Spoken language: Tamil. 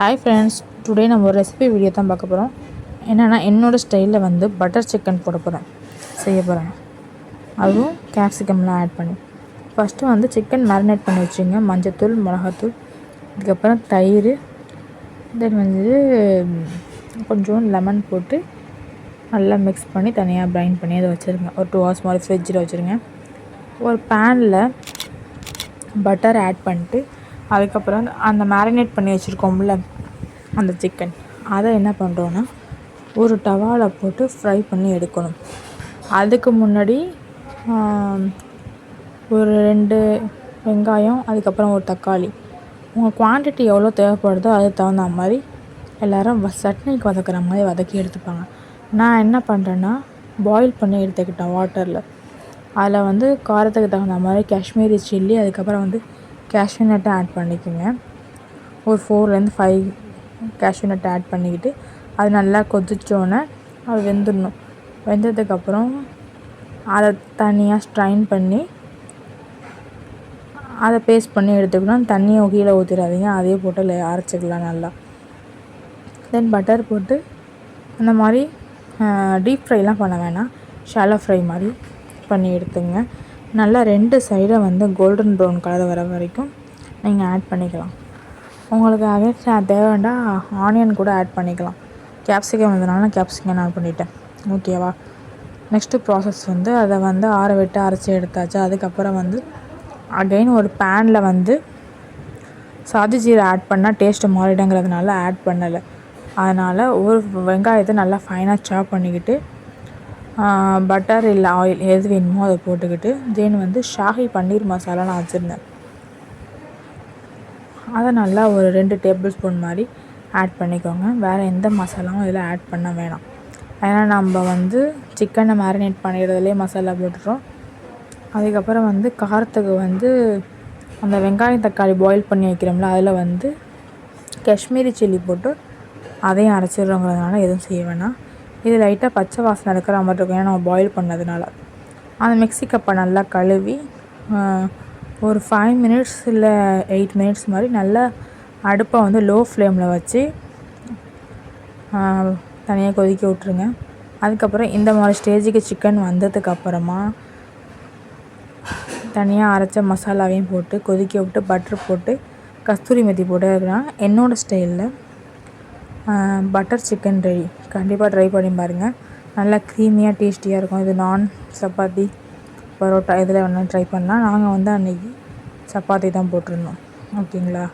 ஹாய் ஃப்ரெண்ட்ஸ், டுடே நம்ம ஒரு ரெசிபி வீடியோ தான் பார்க்க போகிறோம். என்னென்னா என்னோடய ஸ்டைலில் வந்து பட்டர் சிக்கன் செய்ய போகிறேன். அதுவும் கேப்சிகம்லாம் ஆட் பண்ணி ஃபஸ்ட்டு வந்து சிக்கன் மேரினேட் பண்ணி வச்சுங்க. மஞ்சத்தூள், மிளகாத்தூள், அதுக்கப்புறம் தயிர், தென் வந்து கொஞ்சம் லெமன் போட்டு நல்லா மிக்ஸ் பண்ணி தனியாக கிரைண்ட் பண்ணி அதை வச்சுருங்க. ஒரு 2 hours மாதிரி ஃப்ரிட்ஜில் வச்சுருங்க. ஒரு பேனில் பட்டர் ஆட் பண்ணிட்டு அதுக்கப்புறம் அந்த மேரினேட் பண்ணி வச்சுருக்கோம்ல அந்த சிக்கன், அதை என்ன பண்ணுறோன்னா ஒரு டவாவில் போட்டு ஃப்ரை பண்ணி எடுக்கணும். அதுக்கு முன்னாடி ஒரு 2 வெங்காயம், அதுக்கப்புறம் ஒரு தக்காளி, உங்கள் குவான்டிட்டி எவ்வளோ தேவைப்படுதோ அதுக்கு தகுந்த மாதிரி எல்லோரும் சட்னிக்கு வதக்குற மாதிரி வதக்கி எடுத்துப்பாங்க. நான் என்ன பண்ணுறேன்னா பாயில் பண்ணி எடுத்துக்கிட்டேன் வாட்டரில். அதில் வந்து காரத்துக்கு தகுந்த மாதிரி காஷ்மீரி சில்லி, அதுக்கப்புறம் வந்து கேஷ்யூ நட்டை ஆட் பண்ணிக்கோங்க. ஒரு 4 to 5 கேஷ்யூ நட்டை ஆட் பண்ணிக்கிட்டு அது நல்லா கொதிச்சோன்னே அது வெந்துடணும். வெந்ததுக்கப்புறம் அதை தனியாக ஸ்ட்ரைன் பண்ணி அதை பேஸ்ட் பண்ணி எடுத்துக்கணும். தண்ணியை கீழே ஊற்றிடாதீங்க, அதையே போட்டு அரைச்சிக்கலாம் நல்லா. தென் பட்டர் போட்டு அந்த மாதிரி டீப் ஃப்ரைலாம் பண்ண வேணாம், ஷாலோ ஃப்ரை மாதிரி பண்ணி எடுத்துங்க. நல்லா 2 சைடை வந்து கோல்டன் ப்ரௌன் கலர் வர வரைக்கும் நீங்கள் ஆட் பண்ணிக்கலாம். உங்களுக்கு அகேன்ஸ்ட் தேவைண்டா ஆனியன் கூட ஆட் பண்ணிக்கலாம். கேப்சிகம் வந்ததுனால நான் கேப்சிகம் ஆட் பண்ணிட்டேன். ஓகேவா? நெக்ஸ்ட்டு ப்ராசஸ் வந்து அதை வந்து ஆற விட்டு அரைச்சி எடுத்தாச்சு. அதுக்கப்புறம் வந்து அகைன் ஒரு பேனில் வந்து சாதி ஜீரை ஆட் பண்ணால் டேஸ்ட்டு மாறிடுங்கிறதுனால ஆட் பண்ணலை. அதனால் ஒரு வெங்காயத்தை நல்லா ஃபைனாக சாப் பண்ணிக்கிட்டு பட்டர் இல்லை ஆயில் எது வேணுமோ அதை போட்டுக்கிட்டு தென் வந்து ஷாஹி பன்னீர் மசாலா நான் வச்சுருந்தேன். அதை நல்லா ஒரு 2 டேபிள் ஸ்பூன் மாதிரி ஆட் பண்ணிக்கோங்க. வேறு எந்த மசாலாவும் இதில் ஆட் பண்ண வேணாம். ஏன்னா நம்ம வந்து சிக்கனை மேரினேட் பண்ணிடுறதுலேயே மசாலா போட்டுறோம். அதுக்கப்புறம் வந்து காரத்துக்கு வந்து அந்த வெங்காயம் தக்காளி பாயில் பண்ணி வைக்கிறோம்ல, அதில் வந்து காஷ்மீரி சில்லி போட்டு அதையும் அரைச்சிடுறோங்கிறதுனால எதுவும் செய்ய வேணாம். இது லைட்டாக பச்சை வாசனை இருக்கிற மாதிரி இருக்கும், ஏன்னா நம்ம பாயில் பண்ணதுனால. அந்த மிக்ஸி கப்பை நல்லா கழுவி ஒரு 5 minutes இல்லை 8 minutes மாதிரி நல்லா அடுப்பை வந்து லோ ஃப்ளேமில் வச்சு தனியாக கொதிக்க விட்ருங்க. அதுக்கப்புறம் இந்த மாதிரி ஸ்டேஜுக்கு சிக்கன் வந்ததுக்கப்புறமா தனியாக அரைச்ச மசாலாவையும் போட்டு கொதிக்க விட்டு பட்டர் போட்டு கஸ்தூரி மெத்தி போட்டு என்னோடய ஸ்டைலில் பட்டர் சிக்கன் ரெடி. கண்டிப்பாக ட்ரை பண்ணி பாருங்கள். நல்லா க்ரீமியாக டேஸ்டியாக இருக்கும். இது நான் சப்பாத்தி, பரோட்டா இதில் வேணாலும் ட்ரை பண்ணலாம். நாங்கள் வந்து அன்றைக்கி சப்பாத்தி தான் போட்டிருந்தோம். ஓகேங்களா?